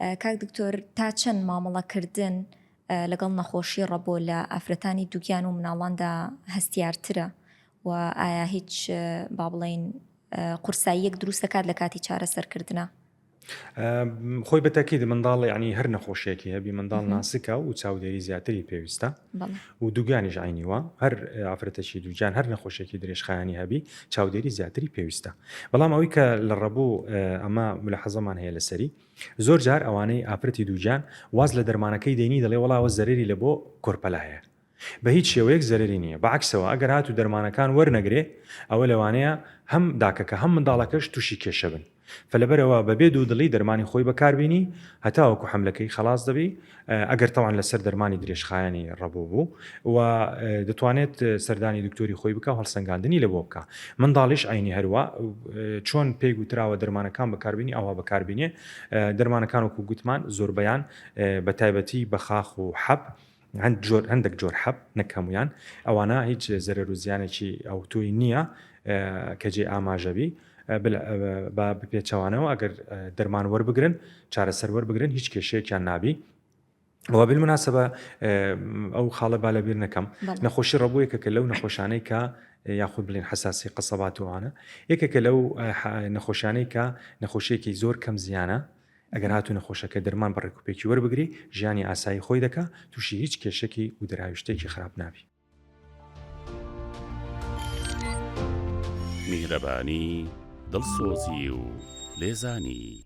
کاک دکتۆر تا چەند مامەڵەکردن لەگەڵ نەخۆشی ڕەبۆ لە ئافرەتانی دووگیان و مناڵاندا هەستیارترە و ئایا هیچ با بڵێین قورساییەک دروست دەکات لە کاتی چارەسەرکردنە؟ خۆی بەتەکید منداڵ یعنی هەر نەخۆشیەکی هەبی منداڵ ناسکە و چاودێری زیاتری پێویستە و دووگانیش عینیوە هەر ئافرەتەشی دووجان هەر نەخۆشیێکی درێژخایانی هەبی چاودێری زیاتری پێویستە. بەڵام ئەوەی کە لە ڕەبوو ئەمە ملاحەزەمان هەیە لەسەری زۆر جار ئەوانەی ئافرەتی دووجان واز لە دەرمانەکەی دەینی دەڵێ وەڵاوە زەرری لە بۆ کۆرپەلا هەیە بە هیچ شێوەیەک زەرری نییە بەعکسەوە ئەگەر هات و دەرمانەکان وەرنەگرێ ئەوە لەوانەیە هەم داکەکە هەم منداڵەکەش تووشی کێشە بن فلەبەرەوە بەبێ دوو دڵی دەرمانی خۆی بەکاربیینی هەتاوەکو حملەکەی خلاص دەبی ئەگەر تەوان لەسەر دەرمانی درێژخایانی ڕەبوو بوو و دەتوانێت سەردانی دکتۆری خۆی بکە هەڵسەنگاندنی لە بۆ بکە منداڵیش عینی هەروە چۆن پێی گوتراوە دەرمانەکان بەکاربیینی ئەوە بەکاربیینێ دەرمانەکان وەکو گوتمان زۆربەیان بە تایبەتی بە خاخ و حەب هەندێک جۆر حەب نەکەمویان ئەوانە هیچ زەرەر و زیانێکی ئەو توی نییە کە جێ ئاماژەبی بە بپێچەوانەوە ئەگەر دەرمان وەربگرن چارەسەر وەربگرن هیچ کێشەیەکیان نابی ئەوە بالمناسبە ئەو خاڵە با لەبیر نەکەم نەخۆشی ڕەبوویەکە کە لەو نەخۆشانەی کە یاخود بڵێن حساسی قەسەباتوانە یەکێکە لەو نەخۆشانەی کە نەخۆشیەکی زۆر کەم زیانە ئەگەر هاتو نەخۆشەکە دەرمان بەڕێکوپێکی وەربگری ژیانی ئاسایی خۆی دەکا تووشی هیچ کێشەکی و دراویشتێکی خراپ نابی. میهرەبانی دڵسۆزی و لێزانی